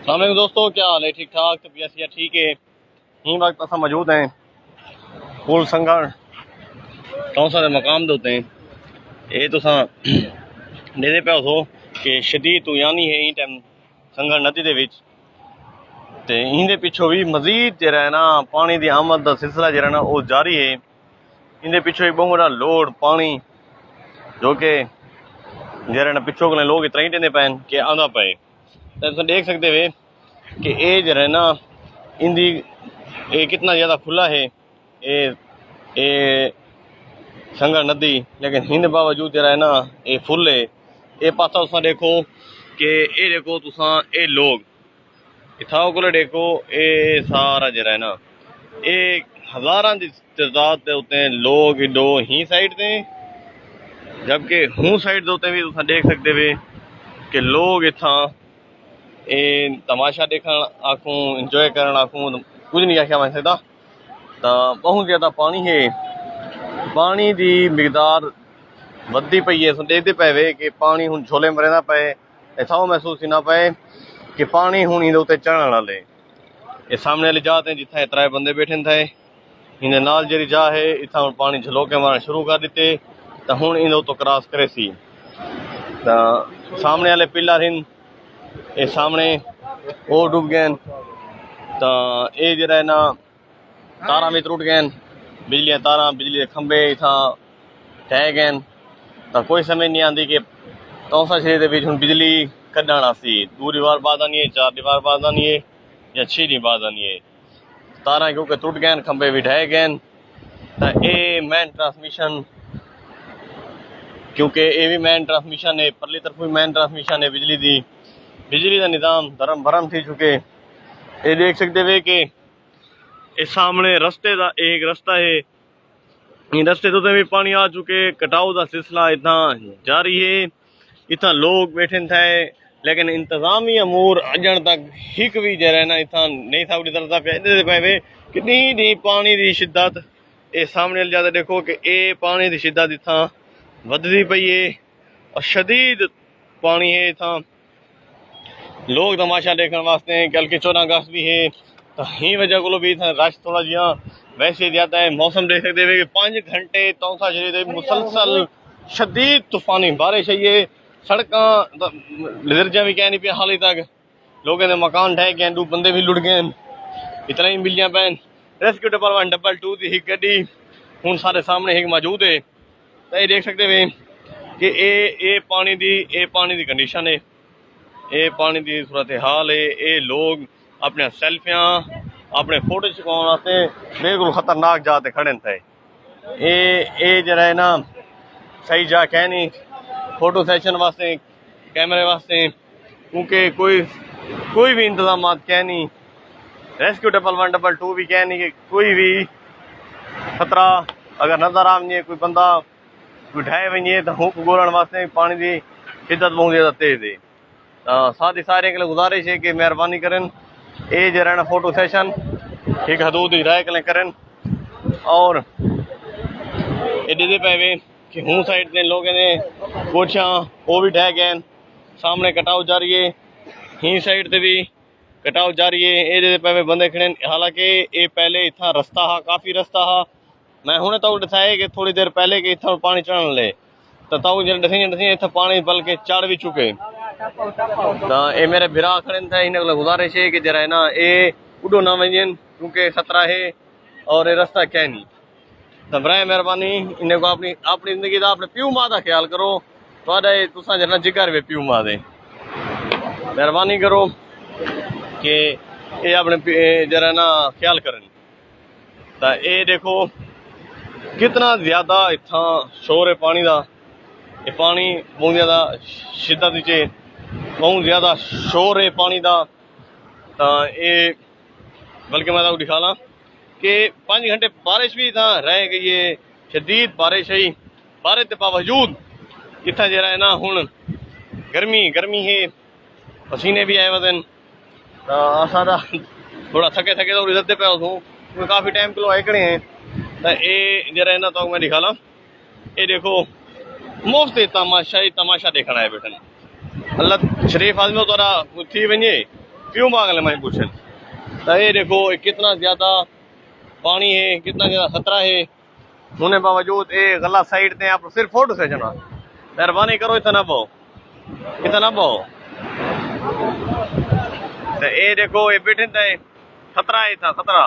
अस्सलाम दोस्तों, क्या हाल है? ठीक ठाक, तबीयत या ठीक है। यही वक्त असा मौजूद हैं पुल संगड़ कौन सा मकाम होते हैं ये तो देते पे हो कि शदीद तूयानी है टाइम संगड़ नदी दे विच ते इंदे पिछों भी मजीद जरा है ना पानी की आमद का सिलसिला जरा ना वो जारी है। इंदे पिछों एक बहुत बड़ा लोड पानी जो कि जरा ना पिछों को लोग इतना ही टेंदे पैन कि आंदा पे तो देख सकते वे कि ये जरा है ना इंदी ये कितना ज़्यादा खुला है ये संगड़ नदी, लेकिन हिंद बावजूद जरा है ना ये फुल है। ये पासा तुसा देखो कि ये देखो तुसा ये लोग इथा को देखो ये सारा जरा है ना ये हज़ारा की तादाद के उत्ते लोग इडो ही साइड से, जबकि हूँ साइड के उत्ते भी तुसा देख सकते वे कि लोग इथा तमाशा देखण आखूँ इंजॉय करण आखूँ कुछ नहीं आख्या वैसे सकता। तो बहुत ज़्यादा पानी है, पानी की मिकदार वधी पई है। देखते पे वे कि पानी हूँ झोले में रहना पे, ऐसा महसूस ही ना पे कि पानी हूँ इन उत्ते चढ़न वाले। ये सामने वाली जात है जिथे त्रै बंदे बैठे थे, इन नाल जी जा है इतना हूँ पानी झलोके मारना शुरू कर दिते तो हूँ इन तो क्रॉस करे सी। तो सामने वाले पिलर हैं ये सामने वो डूब गए, तो ये जरा है ना तारा भी टूट गए, बिजली तारा बिजली के खंबे इतना ढह गए। तो कोई समझ नहीं आती कि कौन शहर के हूँ बिजली कढ़ना सी, 2 दीवार बाद आनी है, 4 दीवार बाद आनी है या 6 दीवार बाद आनी है। तारा क्योंकि टूट गए, खंबे भी ढह गए। तो ये मैन ट्रांसमिशन क्योंकि ये भी मैन ट्रांसमिशन है, परली तरफ भी मैन ट्रांसमिशन है बिजली का निज़ाम धर्म भरम थी चुके। ये देख सकते वे कि इस सामने रस्ते का एक रास्ता है, इन रस्ते तो भी पानी आ चुके, कटाव का सिलसिला इतना जारी है। इतना लोग बैठे थे लेकिन इंतजामी अमूर अजन तक हिक भी जरा ना इतना नहीं था तरता पे कितनी पानी की शिद्दत ये सामने ज़्यादा देखो कि ये पानी की शिद्दत इतना वधदी पई है और शदीद पानी है। इतना लोग तमाशा देखने वास्ते कल के 14 अगस्त भी है, तो ही वजह को भी रश थोड़ा जिहा वैसे ज़्यादा है। मौसम देख सकते हैं कि 5 घंटे तौसा शरीर मुसलसल शदीद तूफानी बारिश है। ये सड़क लिदरजा भी कह नहीं पे हाल तक लोगों ने मकान ढह गए, 2 बंदे भी लुट गए, इतना ही मिलियाँ पैन। रेस्क्यू डिपार्टमेंट 222 की एक गड्डी हूँ सारे सामने एक मौजूद है। तो ये देख सकते हैं कि ये पानी की कंडीशन है, ये पानी की सूरत हाल है। ये लोग अपने सेल्फियाँ अपने फोटो छुपाने वास्ते बिल्कुल खतरनाक जाते खड़े थे। ये जरा है ना सही जा कह नहीं फोटो सेशन वास्ते कैमरे वास्ते, क्योंकि कोई भी इंतजाम कह नहीं। रेस्क्यू डिपार्टमेंट 222 भी कह नहीं कि कोई भी खतरा अगर नजर आ वजे, कोई बंदा कोई ढह वजे तो हुक गोलण वास्ते पानी की शिद्दत बहुत ज़्यादा तेज है। साथ ही सारे के लिए गुजारिश है कि मेहरबानी करें ये जरा ना फोटो सेशन एक हदूद रह के करें। और ये दीदी पे कि हूँ साइड ने लोगों ने कोठिया वो भी ढह गए, सामने कटाव जारी है, ही साइड से भी कटाव जारी है। ये दीदी पे बंदे खड़े, हालांकि ये पहले इतना रास्ता हा, काफ़ी रास्ता हा। मैं हूँ तो दसाया कि थोड़ी देर पहले कि इतना पानी चढ़न ले तो दसी इतना पानी बल्कि चढ़ भी चुके। तो ये मेरे बिरा खड़े थे, इन्हें गुजारिश है कि जरा है ना ये उड़ो ना वजन क्योंकि खतरा है और ये रास्ता क्या नहीं। तो बराए मेहरबानी इन्हें को अपनी जिंदगी का अपने प्यू माँ का ख्याल करो, तुसा जरा जिगर वे प्यू माँ दे मेहरबानी करो कि ये अपने जरा ना ख्याल करें। तो ये देखो कितना ज़्यादा इतना शोर है पानी का, ये पानी बहुत ज़्यादा शिद्दत नीचे बहुत ज़्यादा शोर है पानी का। तो ये बल्कि मैं आपको दिखा ला कि 5 घंटे बारिश भी था रह गई है, शदीद बारिश है। बारिश के बावजूद इतना जरा है ना हूँ गर्मी है, पसीने भी आए वजन। सारा थोड़ा थके तो इधर पे हूँ काफ़ी टाइम के लोग आए खड़े हैं। तो ये जरा है ना तो मैं दिखा ला, ये देखो मुफ्त तमाशा देखना है बेटन। अल्लाह शरीफ आदमी तो थी वजे क्यों मांगले मैं पूछन। तो ये देखो कितना ज्यादा पानी है, कितना ज्यादा खतरा है। होने बावजूद ये गलत साइड ते आप सिर्फ फोटो से जना, मेहरबानी करो इतना पाओ, इतना पाओ। तो ये देखो ये बैठे थे, खतरा है, था खतरा,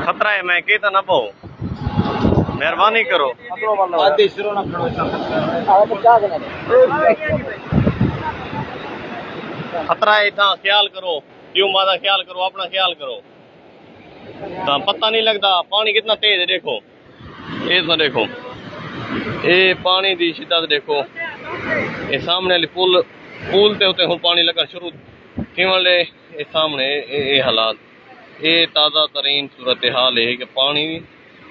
खतरा है। मैं कहता ना पाओ, मेहरबानी करो। खतरा है था, ख्याल करो, क्यों मादा ख्याल करो, अपना ख्याल करो। तो पता नहीं लगता पानी कितना तेज है। देखो ये तो देखो ये पानी की शिद्दत देखो। ये सामने वाली पुल ते होते हूँ पानी लगना शुरू थी वाले। ये सामने ये हालात, ये ताज़ा तरीन सूरत हाल है कि पानी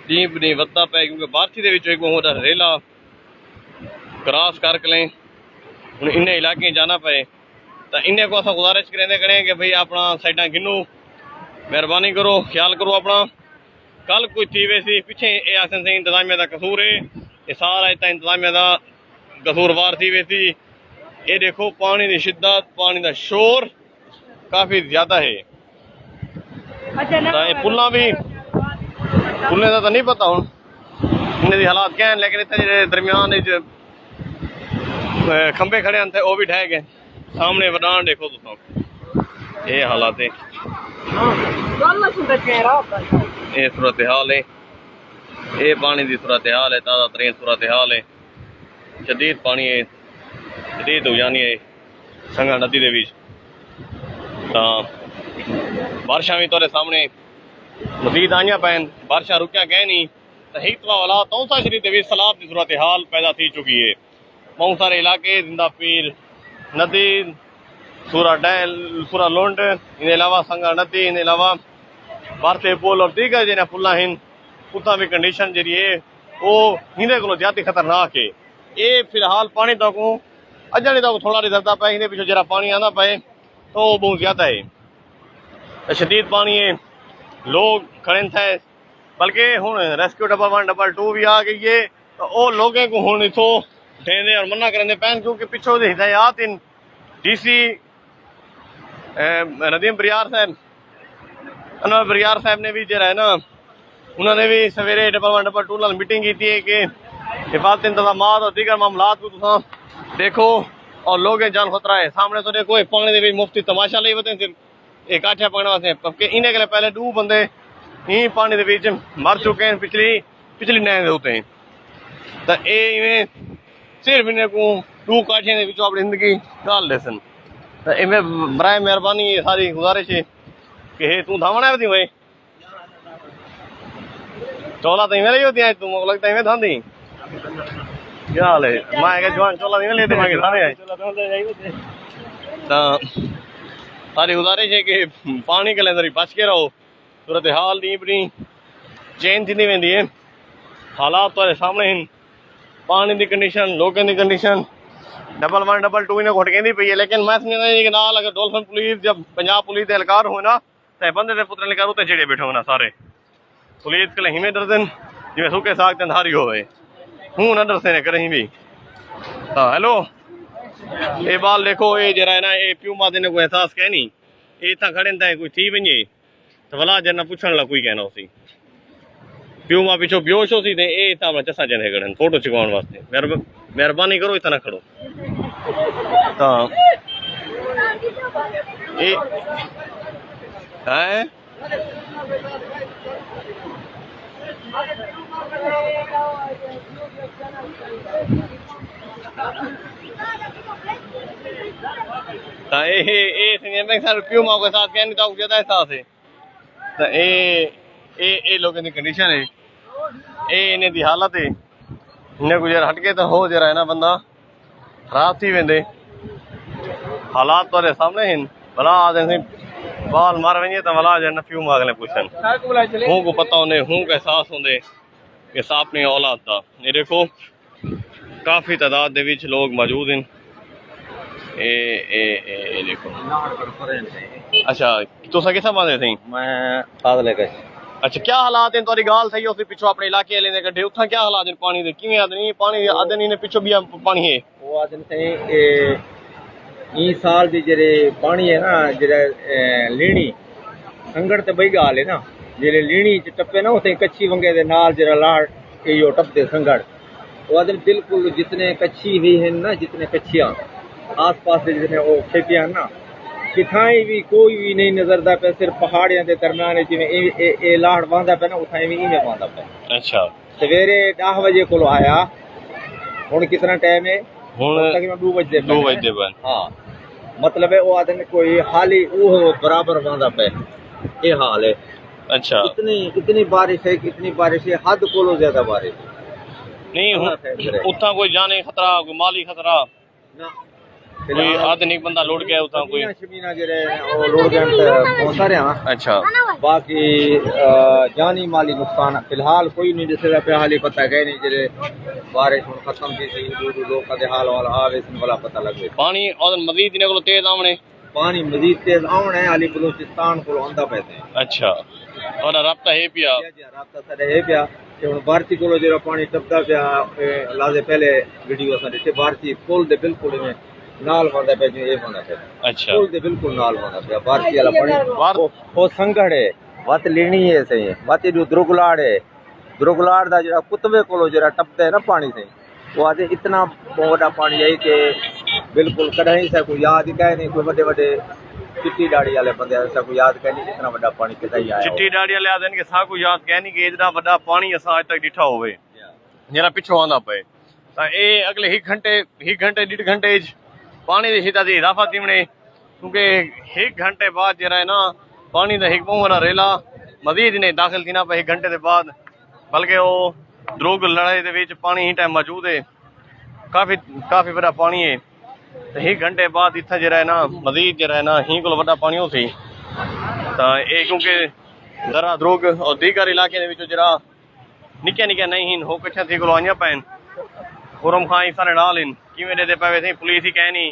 डीप नहीं वत्ता पे, क्योंकि बारिश के विच रेला क्रॉस करके लें हूँ इन इलाके जाना पे। तो इन्हें को असा गुजारिश करें कि भाई अपना साइडा गिनो, मेहरबानी करो, ख्याल करो अपना। कल कोई थी वैसी पिछे ये आखन से इंतजामिया का कसूर है, ये सारा इतना इंतजामिया का कसूरवार थी वैसी। ये देखो पानी की शिद्दत, पानी का शोर काफी ज्यादा है। तो पुल्ला भी पुलने का तो नहीं पता हूँ इन्हें हालात क्या है, लेकिन इतने दरम्यान खंबे खड़े हैं वो भी ढह गए। सामने वडान देखो तुम, ये हालात है, ये सूरत हाल है, ये पानी की सूरत हाल है, ताज़ा तरीन सूरत हाल है। शदीद पानी है, शदीद हो जानी है संगा नदी के बीच। बारिशा भी तुहारे सामने मजीद आईया पैन, बारिशा रुकिया गए नहीं। तो एक वाला तौसा शरीफ के सैलाब की सूरत हाल पैदा थी चुकी है। बहुत सारे इलाके जिंदा पीर नदी, सूरा डैल, सूरा लुंड, इन अलावा संगा नदी, इन अलावा भारतीय पुल और दीगर जिन्हें पुल्ला हैं उतना भी कंडीशन जी है वो हिंदे को ज्यादा खतरनाक है। ये फिलहाल पानी तक अजनी तक थोड़ा रिजरता पे, इन्हें पिछले जरा पानी आना पे तो वो बहुत ज्यादा है। तो शदीद पानी है, लोग खड़े थे, बल्कि हूँ रेस्क्यू डबल 1 डबल 2 भी आ गई है। तो वो लोगों को हूँ इतो देने और मना करने पैन, क्योंकि पिछों से हिदायत इन DC नदीम बरियार साहब, अनवर बरियार साहब ने भी जरा है ना, उन्होंने भी सवेरे डबल 1 डबल 2 नाल मीटिंग की थी कि हिफाजत इंतजाम और दीगर मामला को तुम देखो और लोग जान खतरा है। सामने तो देखो पानी के मुफ्ती तमाशा ले बते सिर्फ एक आठा पाने वास्ते, इन्हें के पहले 2 बंदे ही पानी के बीच मर चुके हैं पिछली नहर के उत्ते। तो ये सिर्फ इन्हें को 2 काठिया के अपनी जिंदगी डाल दे सन। तो इवें बराए मेहरबानी ये सारी गुजारिश है कि तू धावना थी भाई चौला तो इवें होती है, तुम लगता है इवें धांधी क्या हाल है। मैं जवान चौला इवें लेते मैं धाने आए। तो सारी गुजारिश है कि पानी के अंदर बच के रहो। सूरत हाल दी अपनी चेंज थी वेंदी है, हालात तो सामने हैं, पानी की कंडीशन, लोगों की कंडीशन। डबल 1 डबल 2 इन्हें घुट कहती पी है, लेकिन मैं समझता कि नाल अगर डोलफिन पुलिस जब पंजाब पुलिस के एहलकार हो ना तो बंदे के पुत्र एहलकार उत्ते चिड़े बैठे होना सारे पुलिस के लिए हिमें डरदन जिमें सूखे साग तंधारी हो हूँ ना डरते ने कहीं भी। हाँ हेलो, ये बाल देखो ये जरा है ना, ये प्यू माते ने कोई एहसास कह नहीं, ये इतना खड़े थे कोई थी बजे तो भला जना पूछने लगा कोई कहना उसी प्यू मां पिछो बेहोश हो सी थे ये इतना अपना चसा जने खड़े फोटो चिकवाने वास्ते। मेहरबानी करो इतना खड़ो। हाँ ये है प्यू मां के साथ कहने का ज्यादा एहसास है। तो ये लोगों की कंडीशन है, ये इन्हें दी हालत है। इन्हें कुछ हटके तो हो जरा है ना बंदा खराब थी वेंदे। हालात तो सामने हैं, भला आदमी बाल मार वे तो भला जन प्यू मांगले पूछन हूँ को पता होने हूँ का एहसास होंदे कि अपनी औलाद का। ये देखो काफ़ी तादाद दे विच लोग मौजूद हैं। ए देखो अच्छा तुसा किसा बांधे थे? मैं फादले का। अच्छा क्या हालात हैं तुम्हारी गाल सही होती पिछो अपने इलाके लेने कट्ठे उठा क्या हालात हैं पानी दे किवें आदमी पानी आदमी ने पिछो भी पानी है वो आदमी से ए ई साल दी जेरे पानी है ना जेरे लीणी संगड़ ते बई गाल है ना जेरे लीणी च टप्पे ना उते कच्ची वंगे दे नाल जेरा लाड़ के यो टपदे संगड़ वो आदम बिल्कुल जितने कच्ची हुई है ना जितने कच्चियां आस पास से जितने वो खेतियां ना किथाई भी कोई भी नहीं नजरदा पे सिर्फ पहाड़ियां दे दरमियान जिवें ए लाड़ वांदा पे ना उठाई भी इवें वांदा पे। अच्छा सवेरे 10 बजे को आया हुन कितना टाइम है हुन तकरीबन 2 बजे बन हां मतलब है वो आदमी कोई हाली वो बराबर वांदा पे ये हाल है। अच्छा इतनी बारिश है कितनी बारिश है हद कोलो ज्यादा बारिश नहीं उतना कोई जाने खतरा कोई माली खतरा ना कोई आधुनिक बंदा लौट गया उतना कोई शमीना जरे वो लौट गए बहुत सारे हां। अच्छा बाकी जानी माली नुकसान फिलहाल कोई नहीं दिसदा पे हाली पता है नहीं जरे बारिश हुन खत्म थी सी दूर लोग का हाल वाला आवे सन वाला पता लगे पानी और मजीद ने को तेज आमने पानी मजीद तेज आमने हाली बलूचिस्तान को आंदा पैसे। अच्छा और राब्ता है पिया राब्ता साडे है पिया कि हुन भारती को जरा पानी टपदा पिया लाजे पहले वीडियो सा दिखे भारती पुल दे बिल्कुल में नाल वांदा पे जो ये वांदा पे। अच्छा पुल दे बिल्कुल नाल वांदा पे भारती वाला पानी वो संगड़ है वत लेनी है सही वत जो द्रुगलाड़ दा जरा कुतबे कोलो जरा टपदा है ना पानी से वो आदे इतना बड़ा पानी है कि बिल्कुल कहीं से कोई याद ही कहे नहीं कोई बड़े बड़े चिट्टी दाढ़ी वाले बंदे ऐसा कोई याद कहे नहीं इतना बड़ा पानी कितना ही आया चिट्टी दाढ़ी वाले आदन के सा कोई याद कहे नहीं कि इतना बड़ा पानी असा आज तक डिठा होवे जरा पिछो आंदा पे ता ए अगले 1 घंटे 1.5 घंटे पानी दी शिद्दत इजाफा थीवणे क्योंकि 1 घंटे बाद जरा है ना पानी दा हिक पोंगना रेला मजीद ने दाखिल थी ना पे 1 घंटे के बाद बल्कि वो द्रोग लड़ाई दे विच पानी ही टाइम मौजूद है काफी बड़ा पानी है तो 1 घंटे बाद इतना जरा है ना मजीद जरा है ना ही को बड़ा पानी हो सी तो ये क्योंकि जरा द्रोग और दीगर इलाके दे विच जरा निक्के नहीं हो कच्छा थी को आइयां पैन खुरम खां ही सारे नाल इन किवें दे पावे थे पुलिस ही कह नहीं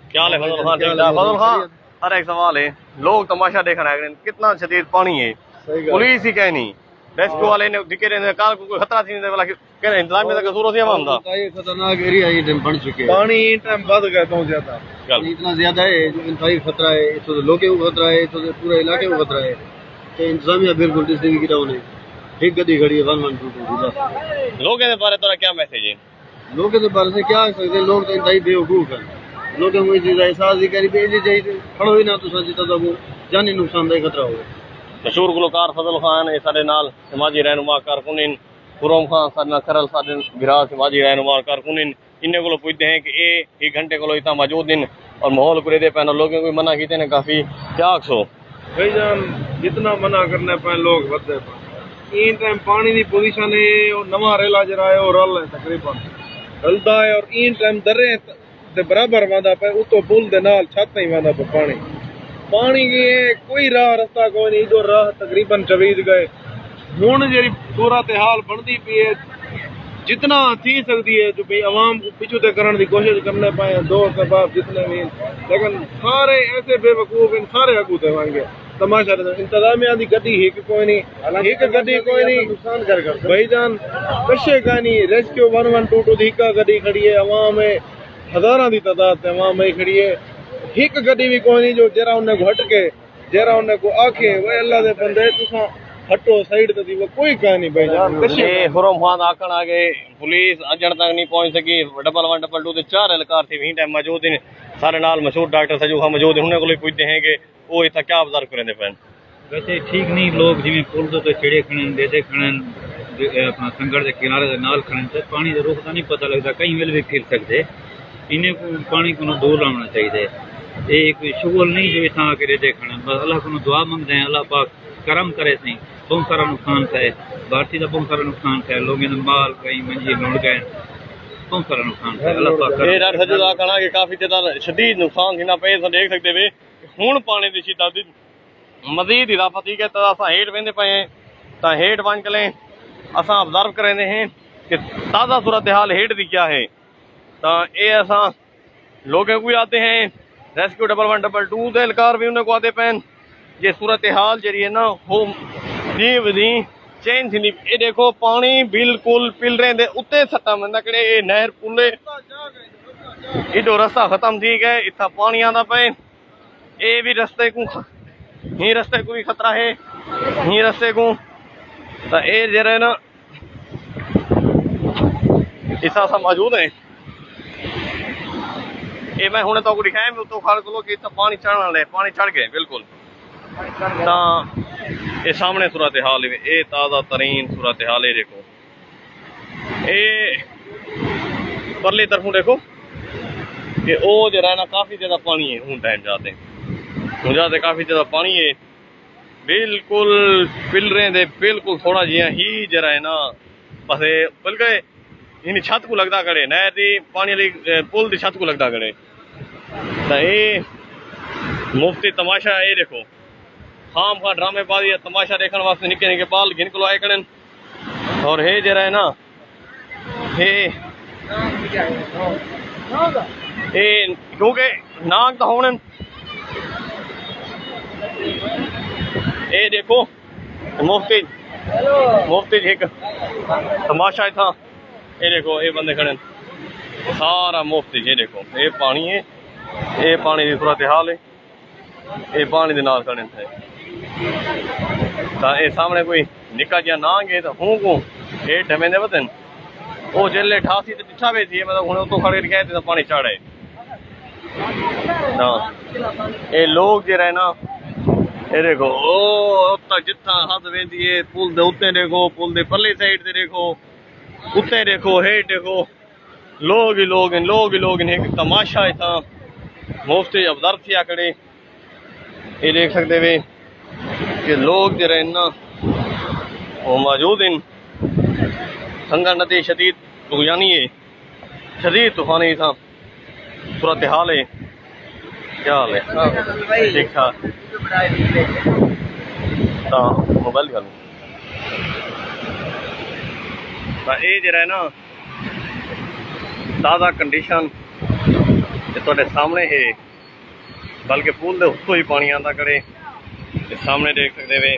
क्या हाल है फजल खान ठीक ठाक फजल खान हर एक सवाल है लोग तमाशा देखने आए कितना शदीद पानी है पुलिस ही कह नहीं रेस्क्यू वाले ने दिखे रहने काल को कोई खतरा थी वाला कह इंतजाम में कसूर हो आवाम दा ये खतरनाक एरिया ये टाइम बन चुके हैं पानी टाइम बढ़ गया तो ज्यादा इतना ज्यादा है जो इंतहाई खतरा है तो लोगों को खतरा है तो पूरे इलाके को खतरा है तो इंतजामिया बिल्कुल डिस्ट्रिक्ट की डाउन है एक गड्डी खड़ी है 1122 लोगों के बारे तोरा क्या मैसेज है लोगों के बारे से क्या सकते हैं लोग तो इंतहाई बेवकूफ हैं लोगों को चीज एहसास ही करी बेली चाहिए खड़ो ही ना तो सच तो जानी नुकसानदायक खतरा हो। मशहूर गुलकार फजल खान है साडे नाल समाजी रहनुमा कारकुनिन खुरम खान साडे नाल करल साडे गिरा समाजी रहनुमा कारकुनिन इन्ने को पूछते हैं कि ये 1 घंटे को इतना मौजूद दिन और माहौल करे दे पैन लोगों को मना कीते ने काफी क्या आखो भाईजान जितना मना करने पे लोग बदले इन टाइम पानी दी पोजीशन है और नवा रेला जरा है और रल है तकरीबन रलदा है और इन टाइम दरे दे बराबर वादा पे उतो पुल दे नाल छत ही वादा पे पानी की कोई राह रास्ता कोई नहीं जो राह तकरीबन चवीद गए हुन जेरी सूरत हाल बनती पी है जितना थी सकती है जो भाई आवाम को पिछू ते करने की कोशिश करने पाए दो सबाब जितने भी लेकिन सारे ऐसे बेवकूफ इन सारे अगू देवांगे तमाशा इंतजामिया दी गड्डी एक कोई नहीं एक गड्डी कोई नहीं नुकसान कर भाईजान कशे का नहीं रेस्क्यू 1122 दी का गड्डी खड़ी है अवाम है हजारां दी तादाद में अवाम में खड़ी है एक गड्डी भी कोई नहीं जो जरा उन्हें को हट के जरा उन्हें को आखे वो अल्लाह दे बंदे तुसा हटो साइड ते वो कोई कहानी भाईजान कशे हुरम खान आकण आगे पुलिस अजण तक नहीं पहुंच सकी 1122 ते 4 एहलकार थी वहीं टाइम मौजूद हैं सारे नाल मशहूर डॉक्टर सजू खान मौजूद हैं उन्हें को पूछते हैं कि वो इतना क्या ऑब्जर्व करेंदे पैन वैसे ठीक नहीं लोग जिवें पुल तो छेड़े खणन दे खणन अपना संगड़ के किनारे दे नाल खणन ते पानी दा रुख दा नहीं पता लगदा कई वेले भी फिर सकदे इन्हें को पानी को दूर लाना चाहिए ये एक शुगल नहीं जो इतना आके दे खणन बस अल्लाह को दुआ मंगदे हैं अल्लाह पाक करम करे सही बहुत सारा नुकसान थे भारती का बहुत सारा नुकसान थे लोगों ने माल कहीं मंजी लुढ़ गए बहुत सारा नुकसान थे अल्लाह पाक ये डर सजुदा कहना कि काफी ज्यादा शदीद नुकसान थी ना पे देख सकते वे हुन पानी दी शिद्दत मजीद इजाफा थी के तो असा हेठ वेंदे पे ता हेठ वन चले असा ऑब्जर्व करेंदे हैं कि ताज़ा सूरत हाल हेठ दी क्या है ता ये असा लोगों को आते हैं रेस्क्यू 1122 दे एहलकार भी उन्हें को आते पैन ये सूरत हाल जी है ना वो दी वधी चेंज थी ये देखो पानी बिल्कुल पिल रहे उत्ते सट्टा मंदा कड़े नहर पुले इडो रास्ता खत्म थी गए, इतना पानी आंदा पे। ये भी रस्ते को ही रस्ते को भी खतरा है, ही रस्ते को तो ये जरा ना इस सा मौजूद है। ये मैं हुणे तो दिखाया मैं तो खाल को कि पानी चढ़ने वाले, पानी चढ़ गए बिल्कुल। तो ये सामने सूरत हाल है, ये ताज़ा तरीन सूरत हाल है। देखो ये परली तरफों देखो कि वो जरा है ना काफ़ी ज़्यादा पानी है। हूँ टाइम जाते हूँ जाते काफ़ी ज़्यादा पानी है, बिल्कुल पिलरे दे बिल्कुल थोड़ा जिहा ही जरा है ना बस बल्कि इन छत को लगता करे, नहर की पानी वाली पुल की छत को लगता करे। तो ये मुफ्ती तमाशा ये देखो, खाम खा ड्रामेबाजी या तमाशा देखने वास्ते निके निके बाल गिन को आए करन। और हे जरा है ना हे क्योंकि नाग तो होने ये देखो मुफ्ती मुफ्ती एक तमाशा था। ये देखो ये बंदे खड़े सारा मुफ्त। ये देखो ये पानी है, ये पानी की सूरत हाल है, ये पानी के नाल खड़े थे। ये सामने कोई निका जिहा नांग है तो हूँ को ये डमेंदे वतन वो जेले 88 तो दिखा भी थी, मतलब हूँ तो खड़े रखे तो पानी चढ़े। हाँ ये लोग जो है ना ये देखो ओ तक जितना हद वेंदी है पुल दे उत्ते देखो, पुल दे परली साइड से देखो, उत्ते देखो, हेठ देखो, लोग ही लोग हैं, लोग ही लोग हैं। एक तमाशा है था मुफ्ती अबदर थिया खड़े। ये देख सकते वे कि लोग जो है ना वो मौजूद हैं। संगा नदी शदीद तूफानी है, शदीद तूफानी था सूरत हाल है। क्या हाल है? ठीक ठाक। मोबाइल कर ये जरा है ना ताज़ा कंडीशन थोड़े सामने है, बल्कि पुल के उत्तों ही पानी आता करे। सामने देख सकते वे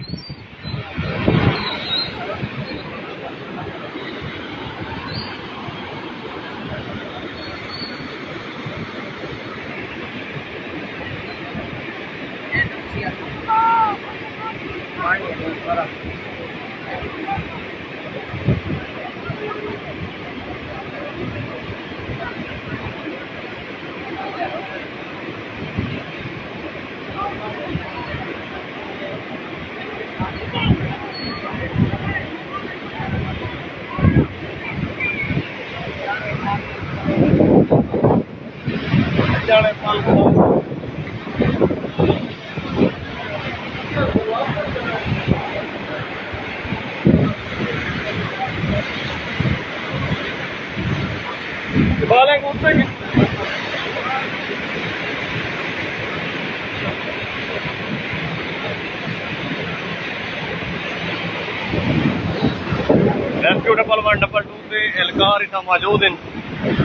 रेस्क्यू डबल 1 डबल 2 से एहलकार इतना मौजूद हैं।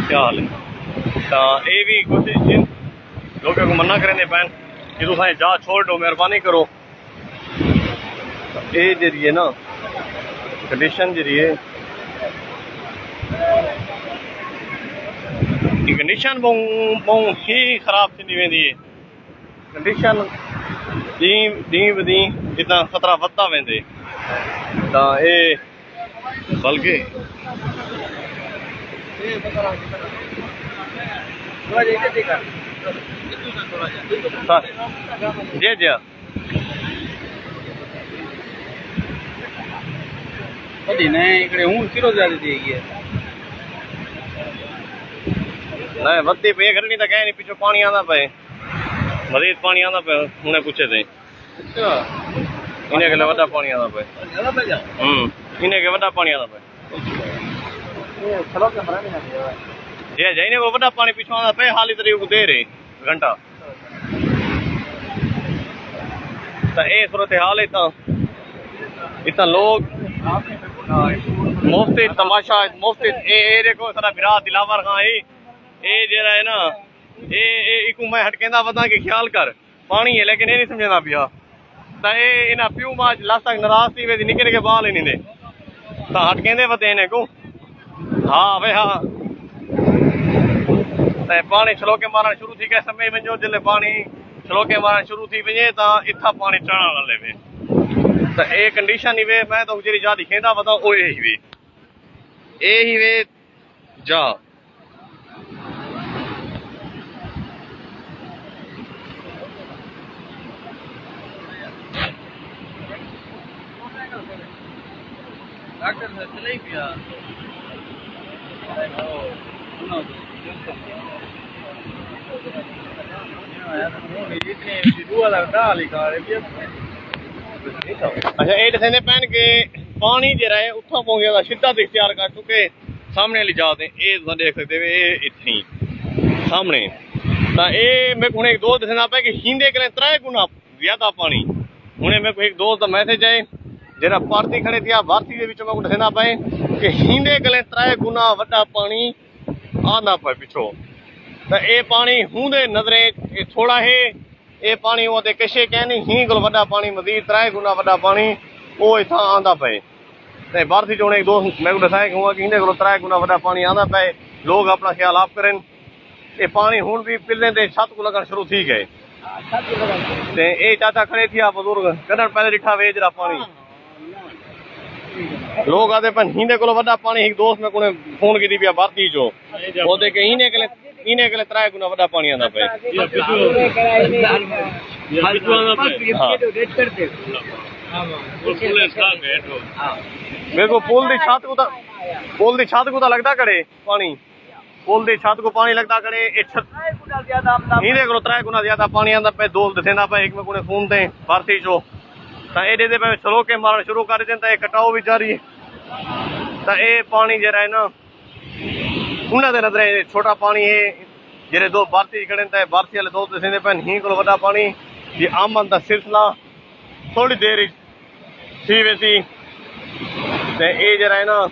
क्या हाल है? तो ये भी कोशिश जिन लोगों को मना करें पैन कि तुम जा छोड़ दो, मेहरबानी करो। ये जरिए ना कंडीशन जरिए कंडीशन बहुत ही खराब थी वेंदी है। कंडीशन दी बदी इतना खतरा वधदा वेंदे तो ये बल्कि जी जी नहीं बत्ती पे करनी तो कह नहीं, पीछे पानी आता पे, मजीद पानी आता पे। उन्हें पूछे थे इन्हें के वड्डा पानी आता पे, इन्हें के वड्डा पानी आता पे। जी जी इन्हें को वड्डा पानी पीछे आता पे, हाली तरीके को दे रहे घंटा। तो ये सूरत हाल है। इतना लोग मुफ्ती तमाशा मुफ्ती ये देखो सारा बिरा दिलावर खां ये जरा है ना ये इको मैं हटकेंदा बता के ख्याल कर पानी है, लेकिन ये नहीं समझना पिया। तो ये इन्हें प्यू माज लास्ट नाराज थी वे निके निके बाल ही नहीं दे तो हटकेंदे बते इन्हें को। हाँ भाई हाँ ते पानी छलोके मारण शुरू थी के समय वञो जिले पानी छलोके मारण शुरू थी वञे ता इथा पानी चढ़ण हले वे तो ए कंडीशन ही वे मैं तो जेरी जा दिखेंदा बताओ ओ ही वे जा डॉक्टर से चले पिया अच्छा ये दसेंदे पैन के पानी जरा है उठा पौ गया सीधा इख्तियार कर चुके सामने वाली जात ये देख सकते हो ये इतनी सामने तो ये मेरे को एक दोस्त दसना पे कि हिंदे के 3 गुना ज्यादा पानी हूँ मेरे को एक दोस्त का मैसेज है जरा भारती खड़े थे भारती के मैं दसना पे कि हिंदे के 3 गुना वड्डा पानी आना पे पिछो तो ये पानी हूंदे नजरे थोड़ा है ये पानी वो कशे कहनी ही को वड्डा पानी मजीद 3 गुना वड्डा पानी वो इतना आंदा पे ते भारती जो एक दोस्त मैं को दसाया कि हिंदे को 3 गुना वड्डा पानी आंदा पे लोग अपना ख्याल आप करें ये पानी हूं भी पिले ते छत को लगन शुरू थी गए ते ये चाचा खड़े थी बुजुर्ग कदन पहले डिठा वे जरा पानी लोग आते पर हिंदे को वड्डा पानी एक दोस्त में को फोन की पिया भारती जो वो के इने के 3 गुना वड्डा पानी आंदा पे मेरे को पुल दी छत को लगता करे पानी पुल दी छत को पानी लगता करे इने को 3 गुना ज्यादा पानी आंदा पे दोस्त दसेंदा पे एक में को फोन ते भारती जो ता एडे दे पे चलो के मारन शुरू कर देता है कटाव भी जारी है ता ए पानी जरा है ना उन्हें दे नजरे छोटा पानी है जेरे दो भारती खड़े ता भारती वाले दोस्त दसेंदे पे ही को वड्डा पानी ये आमन दा सिलसिला थोड़ी देर थी वैसी ते ए जरा है ना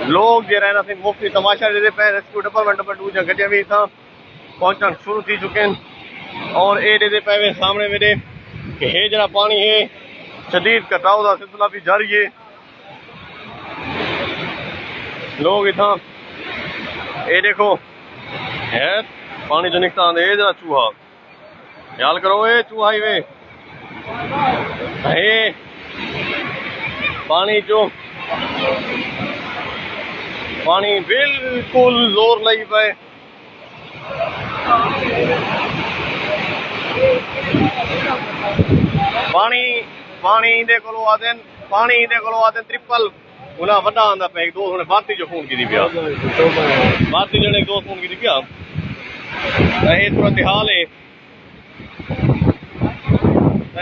लोग जरा है ना मुफ्ती तमाशा दे पे रेस्क्यू डिपार्टमेंट पर दूजा गड्डियां भी था पहुंचना शुरू थी चुके हैं और ए दे पे सामने मेरे कि हे जरा पानी है शदीद कटाव का सिलसिला भी जारी है लोग इतना ये देखो है पानी जो निकता आंदे जरा चूहा ख्याल करो ये चूहा ही वे है पानी जो पानी बिल्कुल जोर लगी पे पानी दे कोलो आदन ट्रिपल गुना वड्डा आंदा पे एक दोस्त ने भारती जो फोन की पिया भारती जो एक दोस्त फोन की पिया ये तुरंत हाल है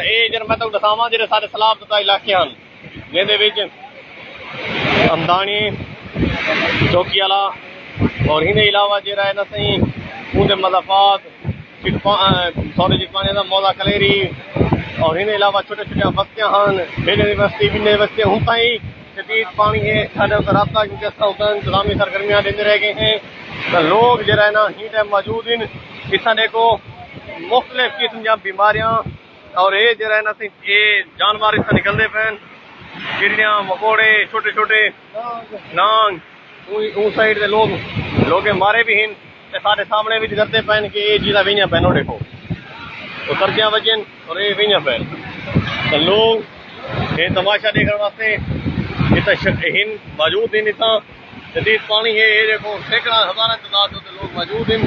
ये जन मैं तो दसावा जेडे सारे सलाबता इलाके हैं जिंदे विच अमदानी चौकीवाला और इनके अलावा जरा है ना सही उनके मजाफात सौरे चिटपाने का मौला कलेरी और इनके अलावा छोटे छोटे बस्तियां हैं बेले बस्ती बिन्ने बस्ते हूँ ताई शदीद पानी है साढ़े रबता क्योंकि इंतजामी सरगर्मियाँ देते रह गए हैं तो लोग जरा है ना ही टाइम मौजूद इन इतना देखो मुख्तलिफ किस्म की बीमारियाँ और ये जरा है ना ये जानवर इतना निकलते पे चिड़ियाँ मकोड़े छोटे छोटे नांग उस साइड के लोग मारे भी हैं सारे सामने भी करते पैन कि ये चीज़ा विंजा पैन देखो तो सर्दियाँ बजन और ये विंजा पैन तो लोग ये तमाशा देखने वास्ते इतना मौजूद हैं इतना जदीद पानी है ये देखो सैकड़ा हज़ार तादाद होते लोग मौजूद हैं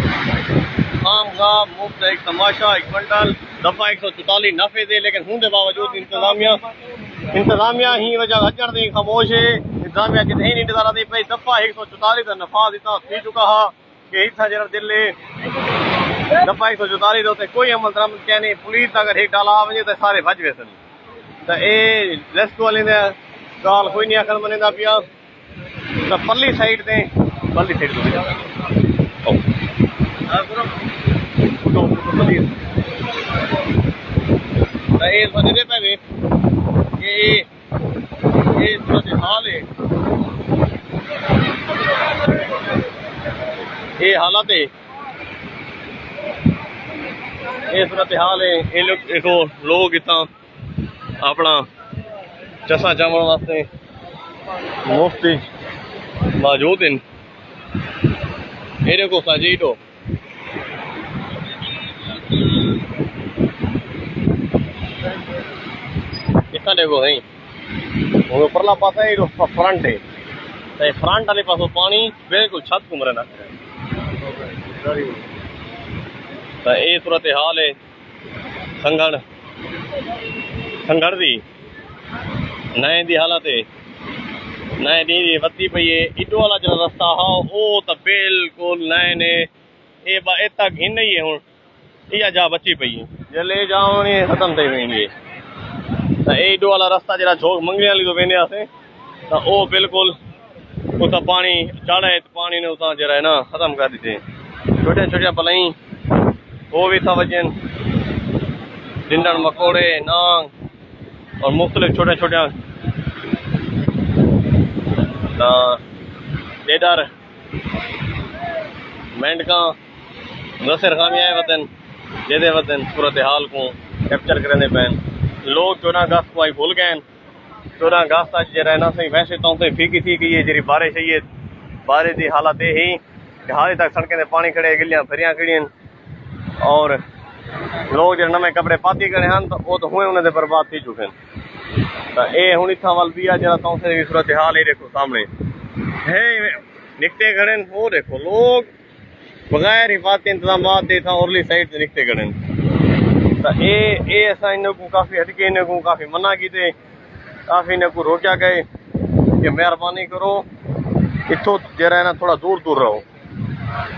आम गाह मुफ्त एक तमाशा एक बंडल दफ़ा 144 नफे दे लेकिन हूँ बावजूद इंतजामिया ही वजह अचण दी खामोश है इंतजामिया कितने ही इंतजार दी पई दफ़ा 144 का नफाज इतना थी चुका है कि इतना जरा दिल दफ़ा 144 होते कोई अमल दरामद क्या नहीं पुलिस अगर एक डाला वजे तो सारे भज गए सन तो ये रेस्क्यू वाले गाल कोई नहीं आखिर मनीदा पिया तो परली साइड ते परली साइड पे ये हाल है ये हालात है ये सूरत हाल है ये लोग देखो लोग इतना अपना चसा चावल वास्ते मुफ्त मौजूद हैं ये देखो साजीटो कितना देखो है वो परला पासा है फ्रंट है तो फ्रंट वाले पासों पानी बिल्कुल छत घूम रहा तो ये सूरत हाल है संगड़ दी नए दी हालत है नए दी वती पई है इडो वाला जो रास्ता हा वो तो बिल्कुल नए ने ये इतना घिन ही है हूँ इया जा बची पई है जले जाओ खत्म थी वेंदी तो इडो वाला रास्ता जरा झोक मंगने वाली तो वेंदे आसे तो वो बिल्कुल उतना पानी चढ़े तो पानी ने उतना जरा है ना खत्म कर दीते छोटे छोटे पलाई वो भी था वजन डिंडन मकोड़े नांग और मुख्तलिफ छोटे छोटे डेडर मेंढका नसर खामियाए वतन जेदे वतन सूरत हाल को कैप्चर करने पैन लोग 14 अगस्त को आई भूल गए 14 अगस्त आज जरा ना सही वैसे तो फीकी थी कि ये जरी बारिश है ये बारिश की हालत ये ही कि हाल तक सड़कें पानी खड़े गिलियां फरियां खड़ियां और लोग जो नवे कपड़े पाती करे हैं तो वो तो हुए उन्हें बर्बाद थी चुके हैं तो ये हूँ इतना वाल भी आ जरा तो सूरत हाल ही देखो सामने है निकते खड़े वो देखो लोग बगैर हिफाजती इंतजाम दे था औरली साइड से निकते खड़े तो ये असा इन को काफ़ी हटके इन को काफ़ी मना की थे काफ़ी इन को रोकिया गए कि मेहरबानी करो इतो जरा ना थोड़ा दूर दूर रहो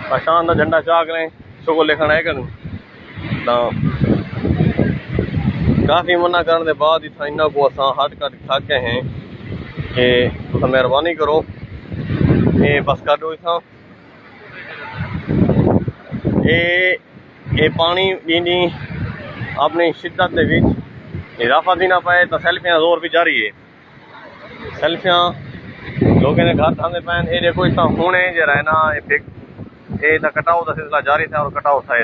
पाकिस्तान का झंडा चाक लें सगो लिखना है कर काफ़ी मना करने के बाद इतना इन्हों को असा हट कर थके हैं कि तुम मेहरबानी करो ये बस कर दो इतना ये पानी दी अपनी शिद्दत के विच इजाफा देना पाए तो सेल्फियाँ जोर भी जारी है सेल्फियाँ लोगों ने घर थाने पैन ये देखो इतना होने जरा है ना ये कटाव का सिलसिला जारी था और कटाव था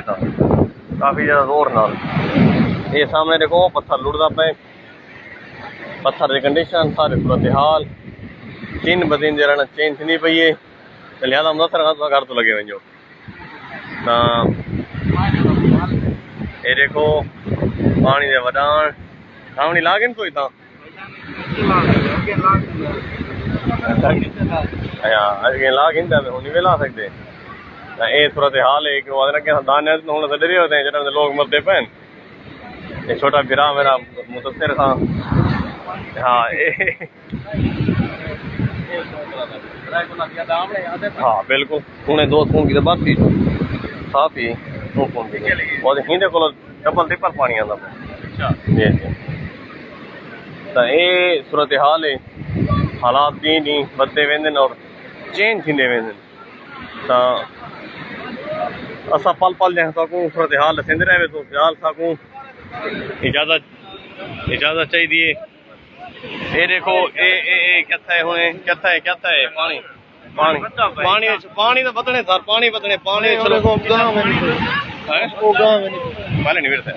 काफ़ी ज़्यादा जोर नाल ये सामने देखो पत्थर लुटता पे पत्थर की कंडीशन सारे सूरत हाल दिन ब दिन जरा चेंज थी पई है तो लिहाजा मुदसर घर तो लगे वजो ये देखो पानी के वधाण सामने लागे तो इतना अगे लाग इंदा नहीं ला सकते ये सूरत हाल है कि दाने होने से डरे होते हैं जरा लोग मरते पैन ये छोटा गिरा मेरा मुदसर था हाँ हाँ बिल्कुल उन्हें 2 खून की तो बात थी साफ ही 2 खून की और हिंदे को डबल ट्रिपल पानी आता जी जी तो ये सूरत हाल है हालात ॾींहुं ॾींहुं बदले वेंदे और चेंज थींदे वेंदे तो असां पल पल जंहिं सकूं सूरत हाल ॾिसंदे रहे थो ख़्याल सकूं इजाज़त चाहिए ये देखो ये क्या है पानी पानी पानी पानी तो बदने सर पानी बदने पानी पहले नहीं बिरता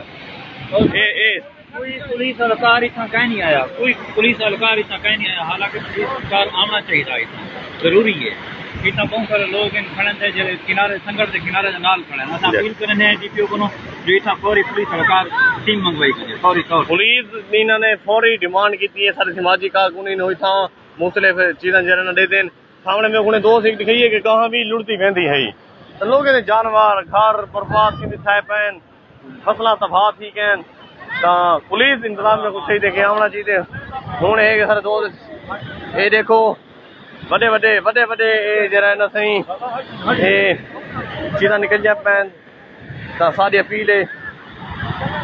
ये कोई पुलिस अधिकार इतना कहीं नहीं आया कोई पुलिस अधिकार इतना कहीं नहीं आया हालांकि पुलिस अधिकार आना चाहिए इतना जरूरी है इतना बहुत सारे लोग इन खड़े थे जो किनारे संगठ के किनारे नाल खड़े हैं असां अपील करने हैं डीपीओ को जो इतना फौरी पुलिस अधिकार टीम मंगवाई करिए फौरी तौर पुलिस इन्होंने फौरी डिमांड की है सारे समाजी कारकुन हुई था मुख्तलिफ चीज़ें जरा देते हैं सामने में उन्हें 2 सीट दिखाई है कि कहाँ भी लुटती वेंदी है तो लोग जानवर घर बर्बाद थी थे पैन फसला तबाह थी कैन तो पुलिस इंतजाम में कुछ सही देखे आना चाहिए हूँ है कि सर 2 ये देखो बड़े बड़े बड़े बड़े जरा ना सही ये चीज़ा निकल जाए पैन तो सारी अपील है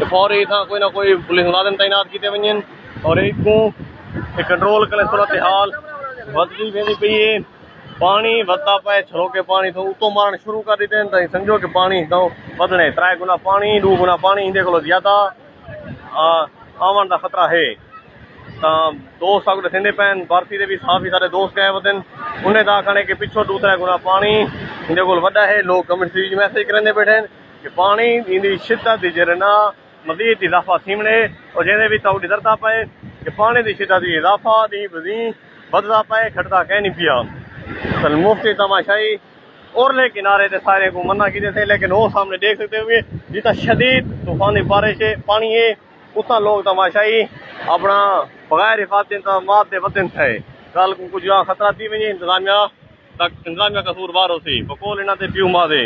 तो फौरी था कोई ना कोई पुलिस मुलाजिम तैनात किए वजन और इनको कंट्रोल करें सूरत हाल बदली वेंदी पई है पानी वधता पे छलो के पानी तो उतो मारण शुरू कर देते हैं तो समझो कि पानी तो बदने 3 गुना पानी 2 गुना पानी इंदे को ज्यादा आवन का खतरा है तो दोस्त आगे थींदे पैन भारती के भी काफ़ी सारे दोस्त गए वतन उन्हें दा खाने के पिछो 2-3 गुना पानी इंदे को वड्डा है लोग कमेंट मैसेज करेंदे बैठे कि पानी इंदी शिद्दत जरे ना मजीद इजाफा थीमने और जैसे भी तो डरता पे कि पानी की शिद्दत इजाफा दी बदी बदता पे खटता कहीं नहीं पिया तो मुफ्ती तमाशाई औरले किनारे से सारे को मना किए थे, लेकिन वो सामने देख सकते हुए जितना शदीद तूफानी बारिश है पानी है उतना लोग तमाशाई अपना बगैर हिफाजत इंतजाम के वतन थे। कल को कुछ खतरा थी वही इंतजामिया कसूरवार होती बकोल इन्हों से प्यू मारे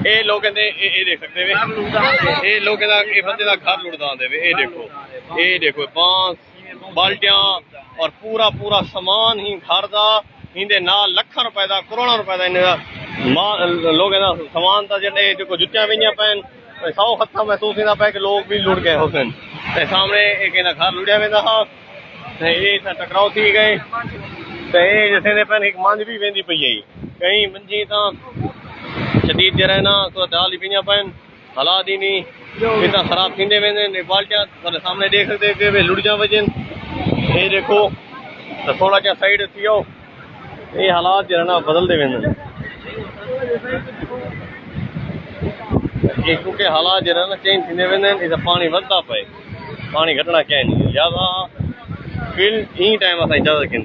ये लोग ये देख सकते हैं ये लोग बंदे का घर लुटदा दे। ये देखो बांस बाल्टियां और पूरा पूरा सामान ही घर का इंदे नाल लखा रुपए का करोड़ों रुपए का लोग सामान था जो जुत्तियां पईयां पैन सौ खतरा महसूस होता पे कि लोग भी लुट गए हुसन। सामने एक घर लुटिया वेंदा हा ये टकराव थी गए तो ये जैसे पैन एक मंझ भी वेंदी पई है कहीं मंझी तो शदीद जरा ना तो दाल ही पीना पैन हालात ही नहीं इतना खराब थींदे वेंदे बाल्टियां सामने देख सकते कि वे लुट जा वजन। ये देखो तो थोड़ा क्या साइड थी ये हालात जरा ना बदलते वेंदे क्योंकि हालात जरा ना चेंज थींदे वेंदे इधर पानी वधदा पे पानी घटना क्या नहीं लिहाजा फिर ई टाइम असां इजाज़त किन